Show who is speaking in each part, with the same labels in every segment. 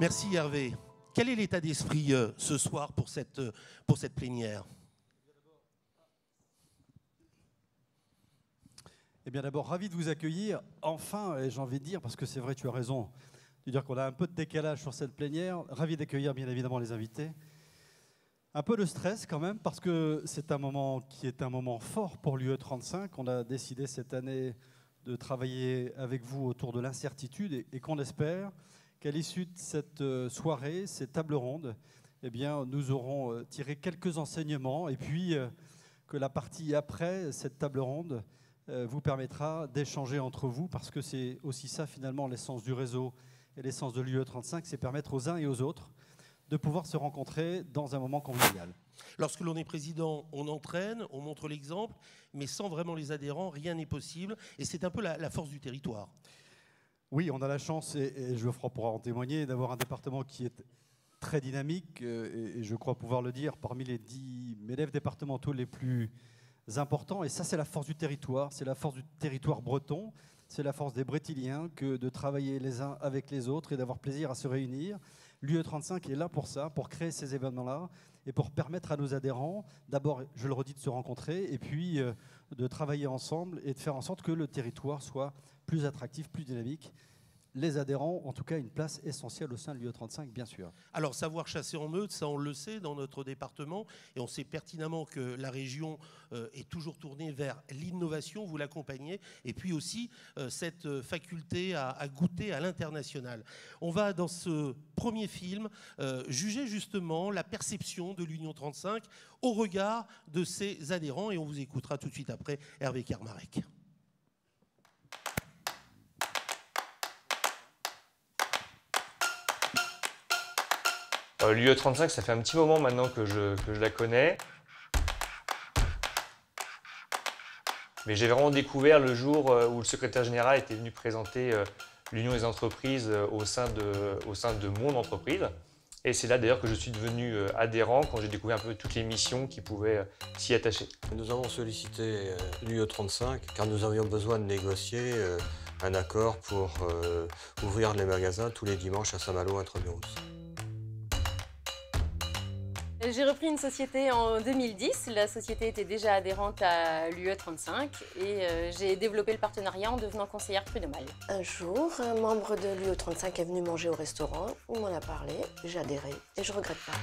Speaker 1: Merci Hervé. Quel est l'état d'esprit ce soir pour cette plénière?
Speaker 2: Eh bien d'abord, ravi de vous accueillir. Enfin, et j'ai envie de dire, parce que c'est vrai, tu as raison, de dire qu'on a un peu de décalage sur cette plénière. Ravi d'accueillir bien évidemment les invités. Un peu de stress quand même, parce que c'est un moment qui est un moment fort pour l'UE35. On a décidé cette année de travailler avec vous autour de l'incertitude et qu'on espère qu'à l'issue de cette soirée, ces tables rondes, eh bien, nous aurons tiré quelques enseignements et puis que la partie après cette table ronde vous permettra d'échanger entre vous, parce que c'est aussi ça finalement l'essence du réseau et l'essence de l'UE35, c'est permettre aux uns et aux autres de pouvoir se rencontrer dans un moment convivial.
Speaker 1: Lorsque l'on est président, on entraîne, on montre l'exemple, mais sans vraiment les adhérents, rien n'est possible. Et c'est un peu la force du territoire.
Speaker 2: Oui, on a la chance, et Geoffroy pourra en témoigner, d'avoir un département qui est très dynamique, et je crois pouvoir le dire, parmi les 10 élèves départementaux les plus importants. Et ça, c'est la force du territoire, c'est la force du territoire breton, c'est la force des Brétiliens que de travailler les uns avec les autres et d'avoir plaisir à se réunir. L'UE35 est là pour ça, pour créer ces événements-là et pour permettre à nos adhérents, d'abord, je le redis, de se rencontrer et puis de travailler ensemble et de faire en sorte que le territoire soit plus attractif, plus dynamique. Les adhérents ont en tout cas une place essentielle au sein de l'UE35, bien sûr.
Speaker 1: Alors, savoir chasser en meute, ça on le sait dans notre département, et on sait pertinemment que la région est toujours tournée vers l'innovation, vous l'accompagnez, et puis aussi cette faculté à goûter à l'international. On va, dans ce premier film, juger justement la perception de l'Union 35 au regard de ses adhérents, et on vous écoutera tout de suite après Hervé Kermarek.
Speaker 3: L'UE35, ça fait un petit moment maintenant que je la connais. Mais j'ai vraiment découvert le jour où le secrétaire général était venu présenter l'Union des entreprises au sein de mon entreprise. Et c'est là d'ailleurs que je suis devenu adhérent, quand j'ai découvert un peu toutes les missions qui pouvaient s'y attacher.
Speaker 4: Nous avons sollicité l'UE35 car nous avions besoin de négocier un accord pour ouvrir les magasins tous les dimanches à Saint-Malo intramuros.
Speaker 5: J'ai repris une société en 2010. La société était déjà adhérente à l'UE35 et j'ai développé le partenariat en devenant conseillère prud'homale.
Speaker 6: Un jour, un membre de l'UE35 est venu manger au restaurant. Il m'en a parlé, j'ai adhéré et je ne regrette pas.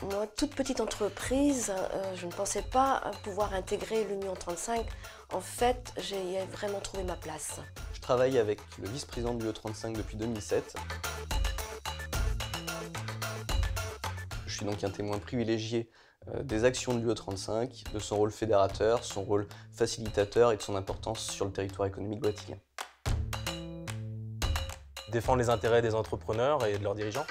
Speaker 6: Moi, toute petite entreprise, je ne pensais pas pouvoir intégrer l'Union 35. En fait, j'ai vraiment trouvé ma place.
Speaker 7: Je travaille avec le vice-président de l'UE35 depuis 2007. Je suis donc un témoin privilégié des actions de l'UE35, de son rôle fédérateur, son rôle facilitateur et de son importance sur le territoire économique brétilien.
Speaker 8: Défendre les intérêts des entrepreneurs et de leurs dirigeants.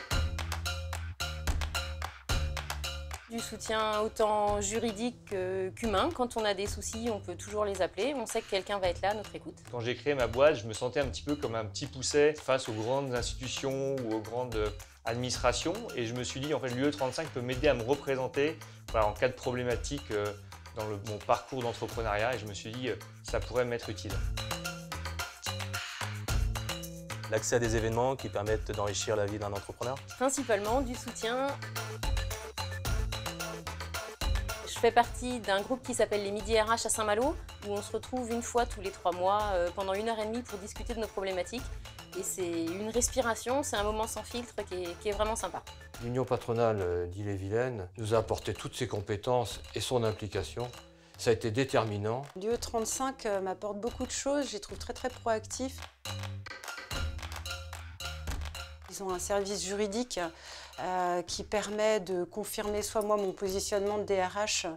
Speaker 5: Du soutien autant juridique qu'humain. Quand on a des soucis, on peut toujours les appeler. On sait que quelqu'un va être là à notre écoute.
Speaker 3: Quand j'ai créé ma boîte, je me sentais un petit peu comme un petit pousset face aux grandes institutions ou aux grandes administrations. Et je me suis dit, en fait, l'UE35 peut m'aider à me représenter en cas de problématique dans mon parcours d'entrepreneuriat. Et je me suis dit, ça pourrait m'être utile.
Speaker 8: L'accès à des événements qui permettent d'enrichir la vie d'un entrepreneur.
Speaker 5: Principalement du soutien. Je fais partie d'un groupe qui s'appelle les Midi RH à Saint-Malo, où on se retrouve une fois tous les 3 mois pendant 1h30 pour discuter de nos problématiques. Et c'est une respiration, c'est un moment sans filtre qui est vraiment sympa.
Speaker 4: L'Union patronale d'Ille-et-Vilaine nous a apporté toutes ses compétences et son implication. Ça a été déterminant.
Speaker 9: L'UE35 m'apporte beaucoup de choses, je les trouve très proactifs. Ils ont un service juridique qui permet de confirmer soit moi mon positionnement de DRH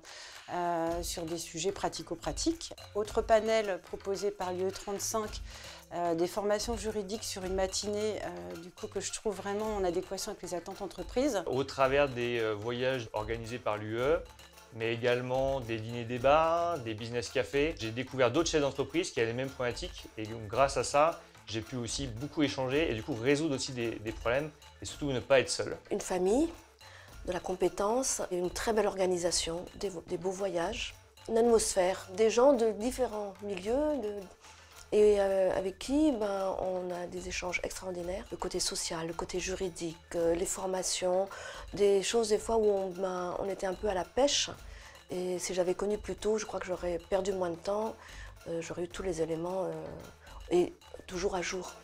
Speaker 9: sur des sujets pratico-pratiques. Autre panel proposé par l'UE35, des formations juridiques sur une matinée du coup, que je trouve vraiment en adéquation avec les attentes entreprises.
Speaker 3: Au travers des voyages organisés par l'UE, mais également des dîners-débats, des business cafés, j'ai découvert d'autres chefs d'entreprise qui avaient les mêmes problématiques et donc grâce à ça, j'ai pu aussi beaucoup échanger et du coup résoudre aussi des problèmes et surtout ne pas être seul.
Speaker 6: Une famille, de la compétence, une très belle organisation, des beaux voyages, une atmosphère, des gens de différents milieux, et avec qui on a des échanges extraordinaires. Le côté social, le côté juridique, les formations, des choses des fois où on était un peu à la pêche. Et si j'avais connu plus tôt, je crois que j'aurais perdu moins de temps, j'aurais eu tous les éléments et toujours à jour.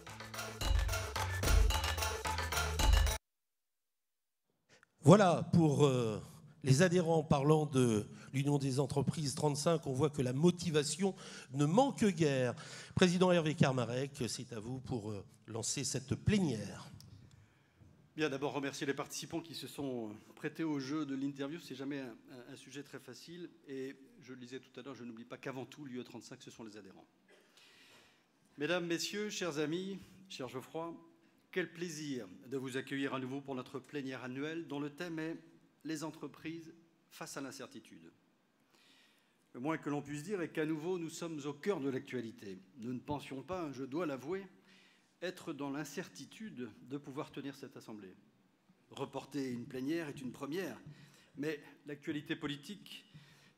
Speaker 1: Voilà pour les adhérents parlant de l'Union des entreprises 35. On voit que la motivation ne manque guère. Président Hervé Karmarek, c'est à vous pour lancer cette plénière.
Speaker 2: Bien, d'abord remercier les participants qui se sont prêtés au jeu de l'interview. C'est jamais un sujet très facile. Et je le disais tout à l'heure, je n'oublie pas qu'avant tout, l'UE 35, ce sont les adhérents. Mesdames, Messieurs, chers amis, cher Geoffroy, quel plaisir de vous accueillir à nouveau pour notre plénière annuelle dont le thème est « Les entreprises face à l'incertitude ». Le moins que l'on puisse dire est qu'à nouveau, nous sommes au cœur de l'actualité. Nous ne pensions pas, je dois l'avouer, être dans l'incertitude de pouvoir tenir cette assemblée. Reporter une plénière est une première, mais l'actualité politique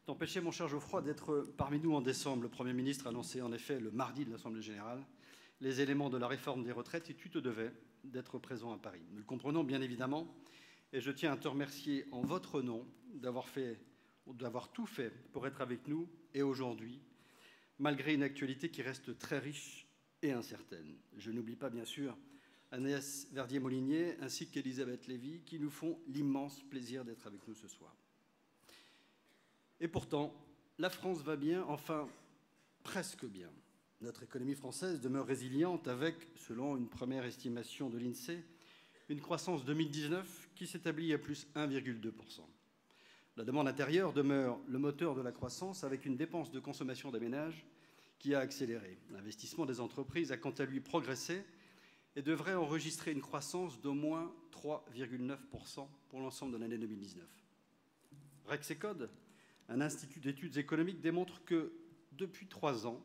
Speaker 2: t'empêchait, mon cher Geoffroy, d'être parmi nous en décembre. Le Premier ministre annonçait en effet le mardi de l'Assemblée générale les éléments de la réforme des retraites et tu te devais d'être présent à Paris. Nous le comprenons bien évidemment et je tiens à te remercier en votre nom d'avoir tout fait pour être avec nous et aujourd'hui, malgré une actualité qui reste très riche et incertaine. Je n'oublie pas bien sûr Agnès Verdier-Molinier ainsi qu'Elisabeth Lévy qui nous font l'immense plaisir d'être avec nous ce soir. Et pourtant, la France va bien, enfin presque bien. Notre économie française demeure résiliente avec, selon une première estimation de l'INSEE, une croissance 2019 qui s'établit à plus 1,2%. La demande intérieure demeure le moteur de la croissance avec une dépense de consommation des ménages qui a accéléré. L'investissement des entreprises a quant à lui progressé et devrait enregistrer une croissance d'au moins 3,9% pour l'ensemble de l'année 2019. Rexecode, un institut d'études économiques, démontre que depuis 3 ans,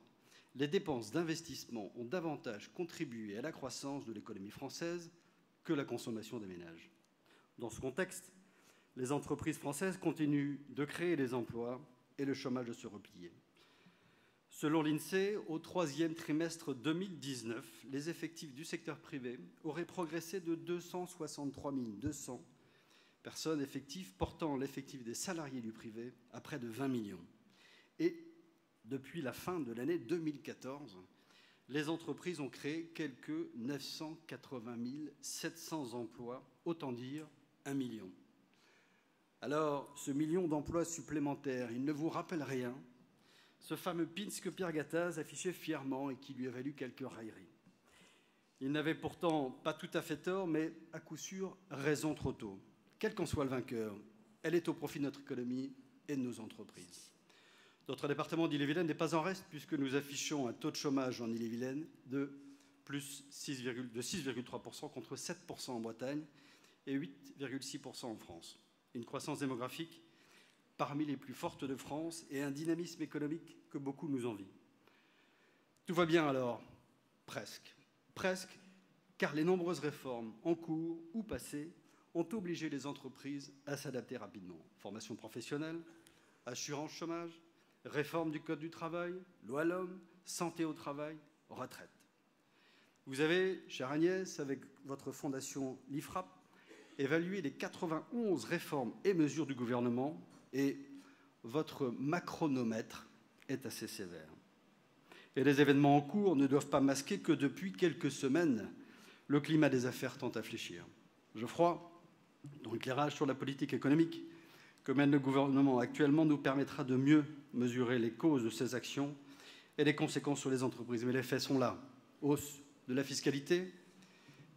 Speaker 2: les dépenses d'investissement ont davantage contribué à la croissance de l'économie française que la consommation des ménages. Dans ce contexte, les entreprises françaises continuent de créer des emplois et le chômage de se replier. Selon l'INSEE, au 3e trimestre 2019, les effectifs du secteur privé auraient progressé de 263 200 personnes effectives, portant l'effectif des salariés du privé à près de 20 millions. Et depuis la fin de l'année 2014, les entreprises ont créé quelques 980 700 emplois, autant dire 1 million. Alors, ce million d'emplois supplémentaires, il ne vous rappelle rien, ce fameux pins que Pierre Gattaz affichait fièrement et qui lui a valu quelques railleries. Il n'avait pourtant pas tout à fait tort, mais à coup sûr, raison trop tôt. Quel qu'en soit le vainqueur, elle est au profit de notre économie et de nos entreprises. Notre département d'Ille-et-Vilaine n'est pas en reste puisque nous affichons un taux de chômage en Ille-et-Vilaine de 6,3% contre 7% en Bretagne et 8,6% en France. Une croissance démographique parmi les plus fortes de France et un dynamisme économique que beaucoup nous envient. Tout va bien alors, presque. Presque, car les nombreuses réformes en cours ou passées ont obligé les entreprises à s'adapter rapidement. Formation professionnelle, assurance chômage, réforme du Code du travail, loi l'homme, santé au travail, retraite. Vous avez, chère Agnès, avec votre fondation l'IFRAP, évalué les 91 réformes et mesures du gouvernement et votre macronomètre est assez sévère. Et les événements en cours ne doivent pas masquer que depuis quelques semaines, le climat des affaires tend à fléchir. Geoffroy, dont l'éclairage sur la politique économique que mène le gouvernement actuellement nous permettra de mieux mesurer les causes de ces actions et les conséquences sur les entreprises. Mais les faits sont là. Hausse de la fiscalité,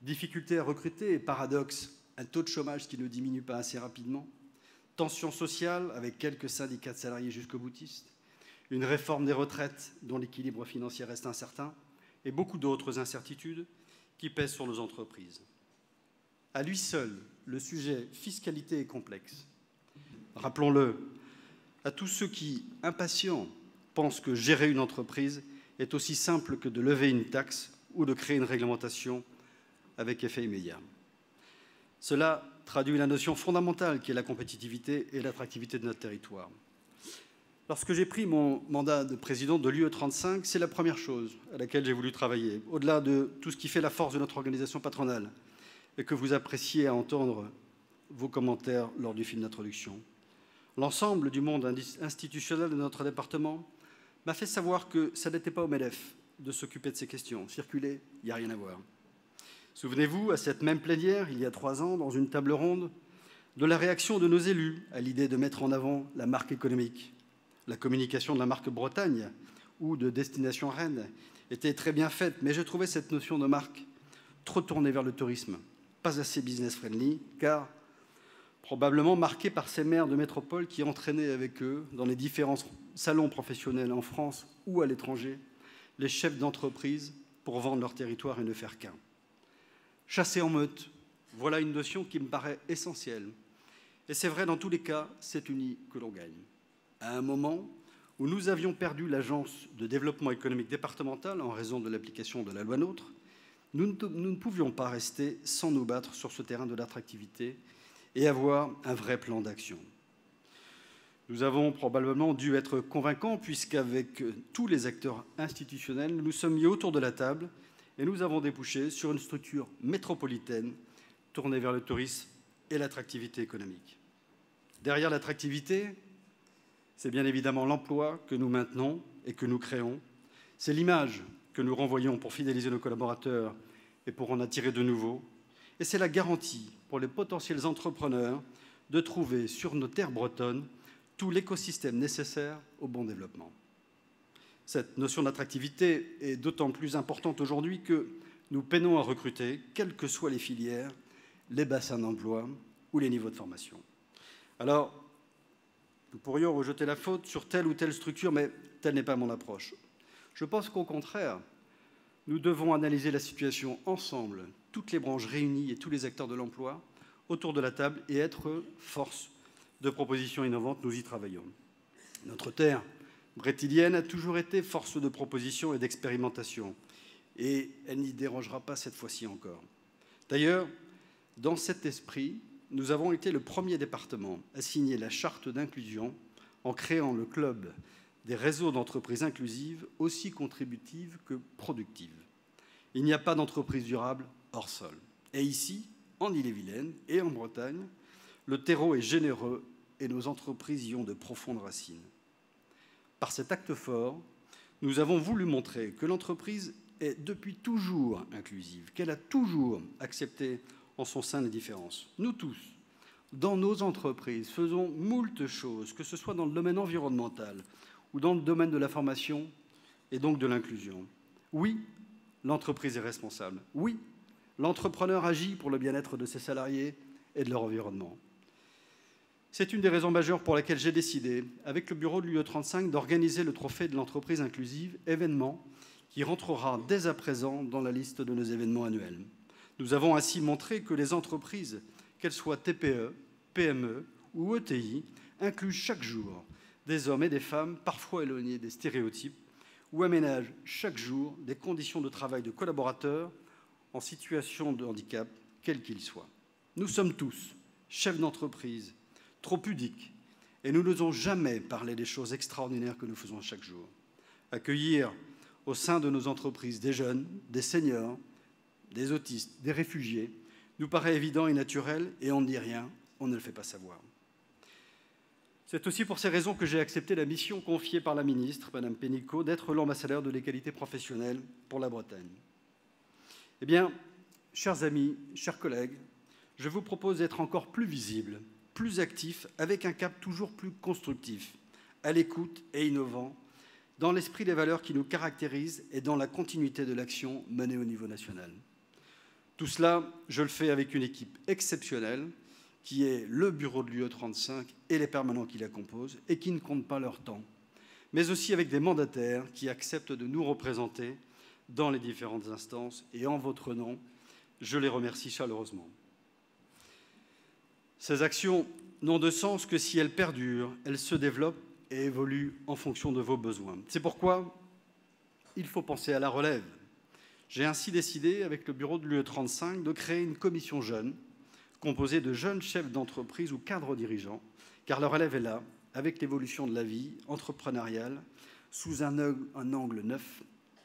Speaker 2: difficulté à recruter et paradoxe, un taux de chômage qui ne diminue pas assez rapidement, tension sociale avec quelques syndicats de salariés jusqu'au boutiste, une réforme des retraites dont l'équilibre financier reste incertain et beaucoup d'autres incertitudes qui pèsent sur nos entreprises. À lui seul, le sujet fiscalité est complexe. Rappelons-le à tous ceux qui, impatients, pensent que gérer une entreprise est aussi simple que de lever une taxe ou de créer une réglementation avec effet immédiat. Cela traduit la notion fondamentale qui est la compétitivité et l'attractivité de notre territoire. Lorsque j'ai pris mon mandat de président de l'UE35, c'est la première chose à laquelle j'ai voulu travailler, au-delà de tout ce qui fait la force de notre organisation patronale, et que vous appréciez à entendre vos commentaires lors du film d'introduction. L'ensemble du monde institutionnel de notre département m'a fait savoir que ça n'était pas au MEDEF de s'occuper de ces questions. Circuler, il n'y a rien à voir. Souvenez-vous, à cette même plénière, il y a 3 ans, dans une table ronde, de la réaction de nos élus à l'idée de mettre en avant la marque économique. La communication de la marque Bretagne ou de Destination Rennes était très bien faite, mais je trouvais cette notion de marque trop tournée vers le tourisme, pas assez business-friendly, car probablement marquée par ces maires de métropole qui entraînaient avec eux, dans les différents salons professionnels en France ou à l'étranger, les chefs d'entreprise pour vendre leur territoire et ne faire qu'un. Chasser en meute, voilà une notion qui me paraît essentielle. Et c'est vrai, dans tous les cas, c'est uni que l'on gagne. À un moment où nous avions perdu l'agence de développement économique départementale en raison de l'application de la loi NOTRe, nous ne pouvions pas rester sans nous battre sur ce terrain de l'attractivité et avoir un vrai plan d'action. Nous avons probablement dû être convaincants puisqu'avec tous les acteurs institutionnels, nous nous sommes mis autour de la table et nous avons débouché sur une structure métropolitaine tournée vers le tourisme et l'attractivité économique. Derrière l'attractivité, c'est bien évidemment l'emploi que nous maintenons et que nous créons. C'est l'image que nous renvoyons pour fidéliser nos collaborateurs et pour en attirer de nouveaux. Et c'est la garantie pour les potentiels entrepreneurs de trouver sur nos terres bretonnes tout l'écosystème nécessaire au bon développement. Cette notion d'attractivité est d'autant plus importante aujourd'hui que nous peinons à recruter, quelles que soient les filières, les bassins d'emploi ou les niveaux de formation. Alors, nous pourrions rejeter la faute sur telle ou telle structure, mais telle n'est pas mon approche. Je pense qu'au contraire, nous devons analyser la situation ensemble, toutes les branches réunies et tous les acteurs de l'emploi, autour de la table et être force de propositions innovantes. Nous y travaillons. Notre terre brétilienne a toujours été force de proposition et d'expérimentation, et elle n'y dérangera pas cette fois-ci encore. D'ailleurs, dans cet esprit, nous avons été le premier département à signer la charte d'inclusion en créant le club des réseaux d'entreprises inclusives aussi contributives que productives. Il n'y a pas d'entreprise durable hors sol. Et ici, en Ille-et-Vilaine et en Bretagne, le terreau est généreux et nos entreprises y ont de profondes racines. Par cet acte fort, nous avons voulu montrer que l'entreprise est depuis toujours inclusive, qu'elle a toujours accepté en son sein les différences. Nous tous, dans nos entreprises, faisons moult choses, que ce soit dans le domaine environnemental ou dans le domaine de la formation et donc de l'inclusion. Oui, l'entreprise est responsable. Oui, l'entrepreneur agit pour le bien-être de ses salariés et de leur environnement. C'est une des raisons majeures pour laquelle j'ai décidé, avec le bureau de l'UE35, d'organiser le Trophée de l'entreprise inclusive, événement qui rentrera dès à présent dans la liste de nos événements annuels. Nous avons ainsi montré que les entreprises, qu'elles soient TPE, PME ou ETI, incluent chaque jour des hommes et des femmes parfois éloignés des stéréotypes ou aménagent chaque jour des conditions de travail de collaborateurs en situation de handicap, quel qu'il soit. Nous sommes tous chefs d'entreprise, trop pudiques, et nous n'osons jamais parler des choses extraordinaires que nous faisons chaque jour. Accueillir au sein de nos entreprises des jeunes, des seniors, des autistes, des réfugiés, nous paraît évident et naturel, et on ne dit rien, on ne le fait pas savoir. C'est aussi pour ces raisons que j'ai accepté la mission confiée par la ministre, Mme Pénicaud, d'être l'ambassadeur de l'égalité professionnelle pour la Bretagne. Eh bien, chers amis, chers collègues, je vous propose d'être encore plus visible, plus actif, avec un cap toujours plus constructif, à l'écoute et innovant, dans l'esprit des valeurs qui nous caractérisent et dans la continuité de l'action menée au niveau national. Tout cela, je le fais avec une équipe exceptionnelle qui est le bureau de l'UE35 et les permanents qui la composent et qui ne comptent pas leur temps, mais aussi avec des mandataires qui acceptent de nous représenter dans les différentes instances et en votre nom, je les remercie chaleureusement. Ces actions n'ont de sens que si elles perdurent, elles se développent et évoluent en fonction de vos besoins. C'est pourquoi il faut penser à la relève. J'ai ainsi décidé, avec le bureau de l'UE35, de créer une commission jeune, composée de jeunes chefs d'entreprise ou cadres dirigeants, car la relève est là,
Speaker 10: avec l'évolution de la vie entrepreneuriale sous un angle neuf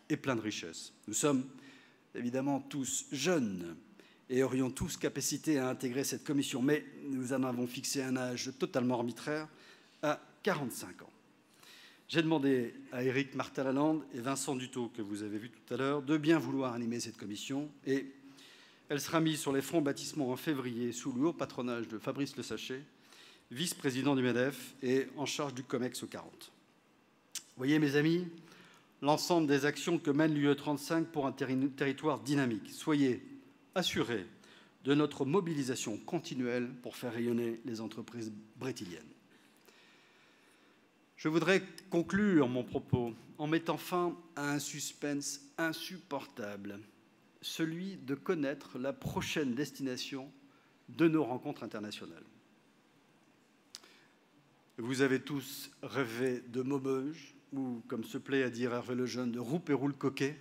Speaker 10: et plein de richesses. Nous sommes évidemment tous jeunes et aurions tous capacité à intégrer cette commission, mais nous en avons fixé un âge totalement arbitraire à 45 ans. J'ai demandé à Éric Martin-Lalande et Vincent Dutot, que vous avez vu tout à l'heure, de bien vouloir animer cette commission, et elle sera mise sur les fonds baptisments en février sous le haut patronage de Fabrice Le Sachet, vice-président du MEDEF et en charge du COMEX 40. Vous voyez, mes amis, l'ensemble des actions que mène l'UE 35 pour un territoire dynamique. Soyez assurés de notre mobilisation continuelle pour faire rayonner les entreprises brétiliennes. Je voudrais conclure mon propos en mettant fin à un suspense insupportable, celui de connaître la prochaine destination de nos rencontres internationales. Vous avez tous rêvé de Maubeuge, ou, comme se plaît à dire Hervé Lejeune, de Roupe-et-Roule-Coquet.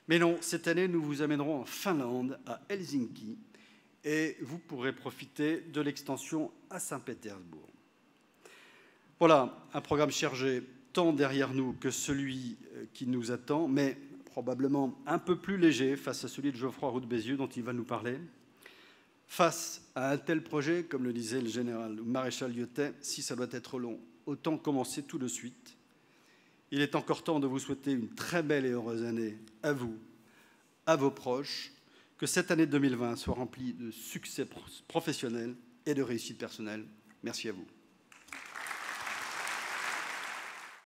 Speaker 10: Mais non, cette année, nous vous amènerons en Finlande, à Helsinki, et vous pourrez profiter de l'extension à Saint-Pétersbourg. Voilà, un programme chargé tant derrière nous que celui qui nous attend, mais probablement un peu plus léger face à celui de Geoffroy Roux de Bézieux dont il va nous parler. Face à un tel projet, comme le disait le général ou maréchal Lyotet, si ça doit être long, autant commencer tout de suite. Il est encore temps de vous souhaiter une très belle et heureuse année à vous, à vos proches, que cette année 2020 soit remplie de succès professionnels et de réussite personnelle. Merci à vous.